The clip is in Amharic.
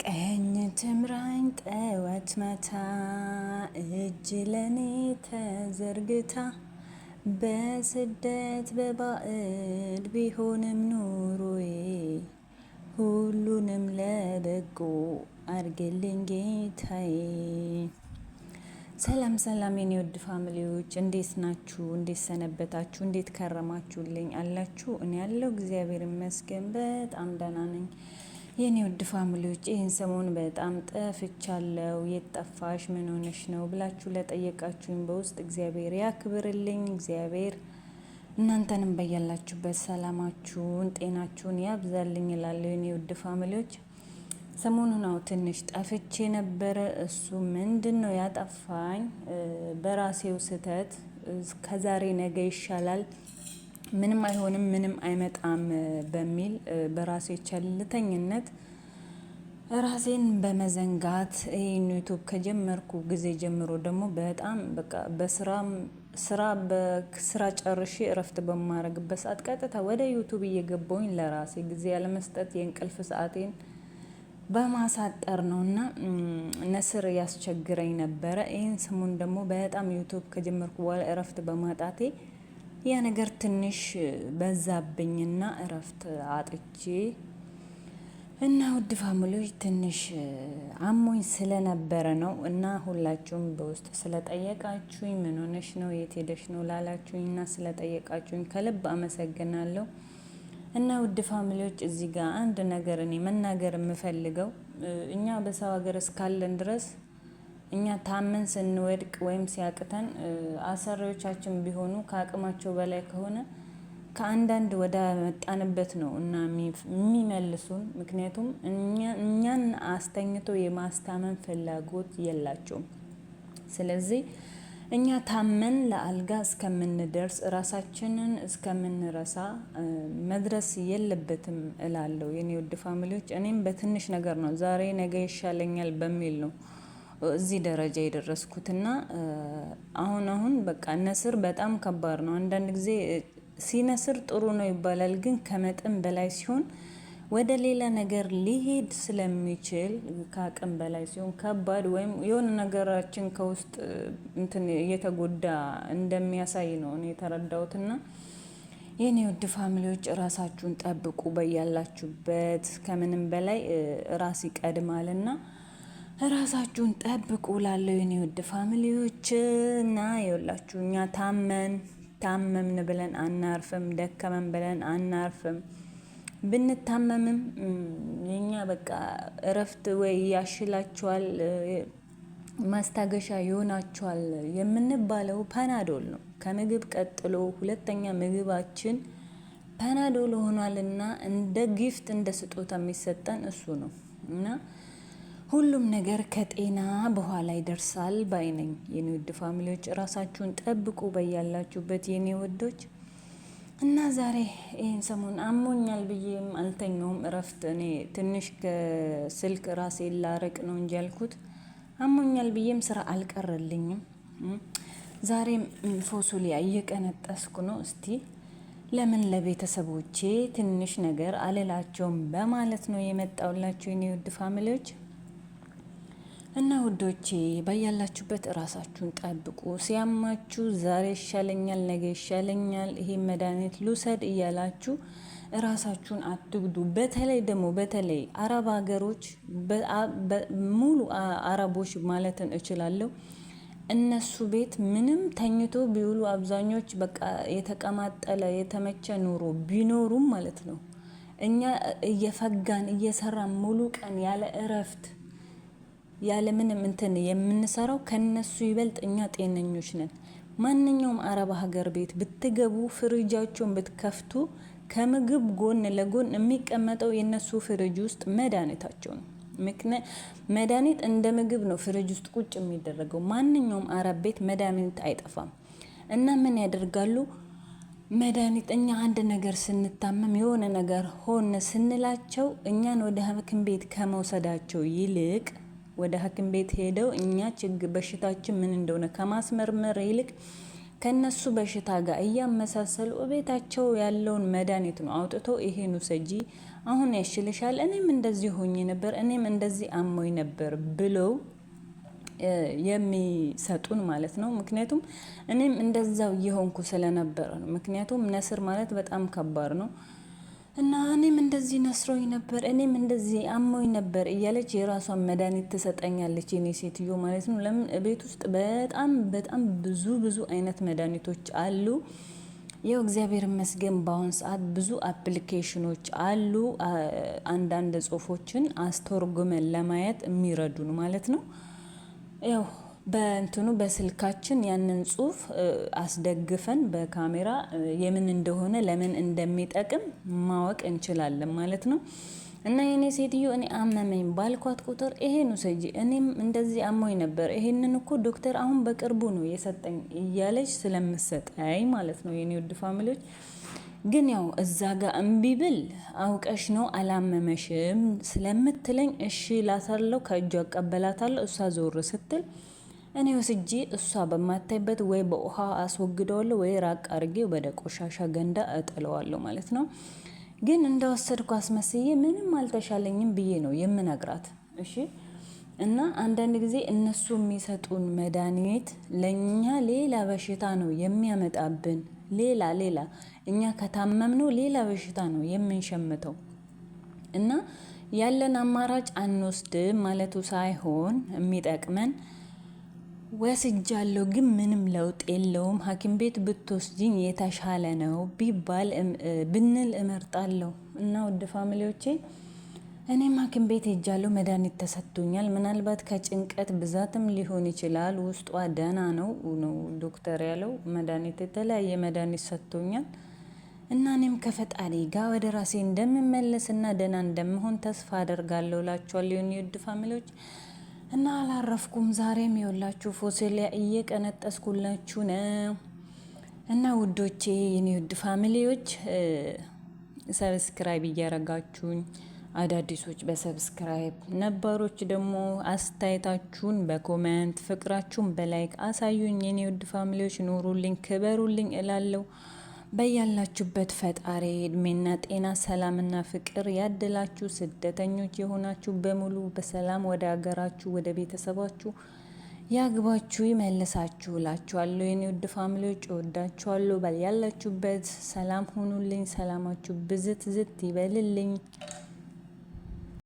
ቀኝ ትምራኝ ጠዋት ማታ እጅ ለኔ ተዘርግታ በስደት በባዕድ ቢሆንም ኑሮዬ ሁሉንም ለበጎ አርግልኝ ጌታዬ። ሰላም ሰላም የኔ ውድ ፋሚሊዎች እንዴት ናችሁ? እንዴት ሰነበታችሁ? እንዴት ከረማችሁልኝ? አላችሁ? እኔ ያለው እግዚአብሔር ይመስገን በጣም ደህና ነኝ። የኔ ውድ ፋሚሊዎች ይህን ሰሞን በጣም ጠፍቻለሁ። የት ጠፋሽ? ምን ሆነሽ ነው ብላችሁ ለጠየቃችሁኝ በውስጥ እግዚአብሔር ያክብርልኝ። እግዚአብሔር እናንተንም በያላችሁበት ሰላማችሁን ጤናችሁን ያብዛልኝ እላለሁ። የኔ ውድ ፋሚሊዎች ሰሞኑን ትንሽ ጠፍቼ ነበረ። እሱ ምንድን ነው ያጠፋኝ? በራሴው ስህተት ከዛሬ ነገ ይሻላል፣ ምንም አይሆንም፣ ምንም አይመጣም በሚል በራሴ ቸልተኝነት ራሴን በመዘንጋት ይሄን ዩቲዩብ ከጀመርኩ ጊዜ ጀምሮ ደግሞ በጣም በቃ በስራ ጨርሼ እረፍት በማረግበት ሰዓት ቀጥታ ወደ ዩቲዩብ እየገባሁኝ ለራሴ ጊዜ ያለመስጠት የእንቅልፍ ሰዓቴን በማሳጠር ነውና ነስር ያስቸግረኝ ነበረ። ይህን ስሙን ደግሞ በጣም ዩቲዩብ ከጀመርኩ በኋላ እረፍት በማጣቴ ያ ነገር ትንሽ በዛብኝና እረፍት አጥቼ እና ውድ ፋሚሊዎች ትንሽ አሞኝ ስለነበረ ነው። እና ሁላችሁም በውስጥ ስለጠየቃችሁኝ ምን ሆነሽ ነው የት ሄደሽ ነው ላላችሁኝ እና ስለጠየቃችሁኝ ከልብ አመሰግናለሁ። እና ውድ ፋሚሊዎች እዚህ ጋር አንድ ነገር እኔ መናገር የምፈልገው እኛ በሰው ሀገር እስካለን ድረስ እኛ ታመን ስንወድቅ ወይም ሲያቅተን አሰሪዎቻችን ቢሆኑ ከአቅማቸው በላይ ከሆነ ከአንዳንድ ወደ መጣንበት ነው እና የሚመልሱን። ምክንያቱም እኛን አስተኝቶ የማስታመን ፍላጎት የላቸውም። ስለዚህ እኛ ታመን ለአልጋ እስከምንደርስ ራሳችንን እስከምንረሳ መድረስ የለበትም እላለሁ የኔ ውድ ፋሚሊዎች። እኔም በትንሽ ነገር ነው ዛሬ ነገ ይሻለኛል በሚል ነው እዚህ ደረጃ የደረስኩትና አሁን በቃ ነስር በጣም ከባድ ነው። አንዳንድ ጊዜ ሲነስር ጥሩ ነው ይባላል፣ ግን ከመጠን በላይ ሲሆን ወደ ሌላ ነገር ሊሄድ ስለሚችል ከአቅም በላይ ሲሆን ከባድ ወይም የሆነ ነገራችን ከውስጥ እንትን እየተጎዳ እንደሚያሳይ ነው እኔ የተረዳሁትና የኔ ውድ ፋሚሊዎች ራሳችሁን ጠብቁ በያላችሁበት። ከምንም በላይ ራስ ይቀድማልና ራሳችሁን ጠብቁ ላለው የኔ ውድ ፋሚሊዎች። እና ይኸውላችሁ እኛ ታመምን ብለን አናርፍም፣ ደከመን ብለን አናርፍም። ብንታመምም የኛ በቃ እረፍት ወይ ያሽላችኋል፣ ማስታገሻ ይሆናችኋል የምንባለው ፓናዶል ነው። ከምግብ ቀጥሎ ሁለተኛ ምግባችን ፓናዶል ሆኗልና እንደ ጊፍት እንደ ስጦታ የሚሰጠን እሱ ነው እና ሁሉም ነገር ከጤና በኋላ ይደርሳል ባይነኝ የኔ ውድ ፋሚሊዎች። ራሳችሁን ጠብቁ በያላችሁበት የኔ ውዶች። እና ዛሬ ይህን ሰሞን አሞኛል ብዬም አልተኛውም። እረፍት እኔ ትንሽ ከስልክ ራሴ ላረቅ ነው እንጂ ያልኩት አሞኛል ብዬም ስራ አልቀረልኝም። ዛሬም ፎሶሊያ እየቀነጠስኩ ነው። እስቲ ለምን ለቤተሰቦቼ ትንሽ ነገር አልላቸውም በማለት ነው የመጣውላችሁ የኔ ውድ ፋሚሊዎች። እና ውዶቼ በያላችሁበት ራሳችሁን ጠብቁ። ሲያማችሁ ዛሬ ይሻለኛል ነገ ይሻለኛል ይሄ መድኃኒት ልውሰድ እያላችሁ ራሳችሁን አትጉዱ። በተለይ አረብ ሀገሮች ሙሉ አረቦች ማለትን እችላለሁ። እነሱ ቤት ምንም ተኝቶ ቢውሉ አብዛኞች በቃ የተቀማጠለ የተመቸ ኑሮ ቢኖሩም ማለት ነው እኛ እየፈጋን እየሰራን ሙሉ ቀን ያለ እረፍት ያለ ምንም እንትን የምንሰራው ከነሱ ይበልጥ እኛ ጤነኞች ነን። ማንኛውም አረብ ሀገር ቤት ብትገቡ ፍሪጃቸውን ብትከፍቱ ከምግብ ጎን ለጎን የሚቀመጠው የነሱ ፍሪጅ ውስጥ መድኃኒታቸው ነው። መድኃኒት እንደ ምግብ ነው ፍሪጅ ውስጥ ቁጭ የሚደረገው። ማንኛውም አረብ ቤት መድኃኒት አይጠፋም። እና ምን ያደርጋሉ? መድኃኒት እኛ አንድ ነገር ስንታመም የሆነ ነገር ሆነ ስንላቸው እኛን ወደ ሐኪም ቤት ከመውሰዳቸው ይልቅ ወደ ሐኪም ቤት ሄደው እኛ በሽታችን ምን እንደሆነ ከማስመርመር ይልቅ ከነሱ በሽታ ጋር እያመሳሰሉ ቤታቸው ያለውን መድኃኒት ነው አውጥቶ ይሄን ውሰጂ አሁን ያሽልሻል፣ እኔም እንደዚህ ሆኜ ነበር፣ እኔም እንደዚህ አሞኝ ነበር ብለው የሚሰጡን ማለት ነው። ምክንያቱም እኔም እንደዛው እየሆንኩ ስለነበረ ነው። ምክንያቱም ነስር ማለት በጣም ከባድ ነው እና እኔም እንደዚህ ነስሮኝ ነበር፣ እኔም እንደዚህ አሞኝ ነበር እያለች የራሷን መድኃኒት ትሰጠኛለች የኔ ሴትዮ ማለት ነው። ለምን ቤት ውስጥ በጣም በጣም ብዙ አይነት መድኃኒቶች አሉ። ያው እግዚአብሔር ይመስገን በአሁን ሰዓት ብዙ አፕሊኬሽኖች አሉ፣ አንዳንድ ጽሁፎችን አስተርጉመን ለማየት የሚረዱን ማለት ነው። ያው በእንትኑ በስልካችን ያንን ጽሁፍ አስደግፈን በካሜራ የምን እንደሆነ ለምን እንደሚጠቅም ማወቅ እንችላለን ማለት ነው። እና የኔ ሴትዮ እኔ አመመኝ ባልኳት ቁጥር ይሄን ውሰጂ፣ እኔም እንደዚህ አሞኝ ነበር፣ ይሄንን እኮ ዶክተር አሁን በቅርቡ ነው የሰጠኝ እያለች ስለምሰጠኝ ማለት ነው። የኔ ውድ ፋሚሊዎች ግን ያው እዛ ጋር እምቢ ብል አውቀሽ ነው አላመመሽም ስለምትለኝ እሺ ላታለው፣ ከእጇ አቀበላታለሁ። እሷ ዞር ስትል እኔ ወስጄ እሷ በማታይበት ወይ በውሃ አስወግደዋለሁ ወይ ራቅ አድርጌ ወደ ቆሻሻ ገንዳ እጥለዋለሁ ማለት ነው። ግን እንደወሰድኩ አስመስዬ ምንም አልተሻለኝም ብዬ ነው የምነግራት። እሺ እና አንዳንድ ጊዜ እነሱ የሚሰጡን መድኃኒት ለኛ ሌላ በሽታ ነው የሚያመጣብን። ሌላ እኛ ከታመምነው ሌላ በሽታ ነው የምንሸምተው። እና ያለን አማራጭ አንወስድም ማለቱ ሳይሆን የሚጠቅመን ወስጃለሁ ግን ምንም ለውጥ የለውም፣ ሐኪም ቤት ብትወስጂኝ የተሻለ ነው ቢባል ብንል እመርጣለሁ። እና ውድ ፋሚሊዎቼ እኔም ሐኪም ቤት ሄጃለሁ፣ መድኃኒት ተሰጥቶኛል። ምናልባት ከጭንቀት ብዛትም ሊሆን ይችላል። ውስጧ ደህና ነው ዶክተር ያለው መድኃኒት፣ የተለያየ መድኃኒት ሰጥቶኛል። እና እኔም ከፈጣሪ ጋር ወደ ራሴ እንደምመለስና ደህና እንደምሆን ተስፋ አደርጋለሁ እላችኋለሁ የኔ ውድ ፋሚሊዎች። እና አላረፍኩም። ዛሬም የወላችሁ ፎሲሊያ እየቀነጠስኩላችሁ ነው። እና ውዶቼ የኔ ውድ ፋሚሊዎች ሰብስክራይብ እያረጋችሁኝ፣ አዳዲሶች በሰብስክራይብ ነባሮች ደግሞ አስተያየታችሁን በኮሜንት ፍቅራችሁን በላይክ አሳዩኝ። የኔ ውድ ፋሚሊዎች ኑሩልኝ፣ ክበሩልኝ እላለሁ። በያላችሁበት ፈጣሪ እድሜና ጤና ሰላምና ፍቅር ያድላችሁ። ስደተኞች የሆናችሁ በሙሉ በሰላም ወደ ሀገራችሁ ወደ ቤተሰባችሁ ያግባችሁ ይመልሳችሁ እላችኋለሁ። የኔ ውድ ፋሚሊዎች እወዳችኋለሁ። በያላችሁበት ሰላም ሁኑልኝ። ሰላማችሁ ብዝት ይበልልኝ።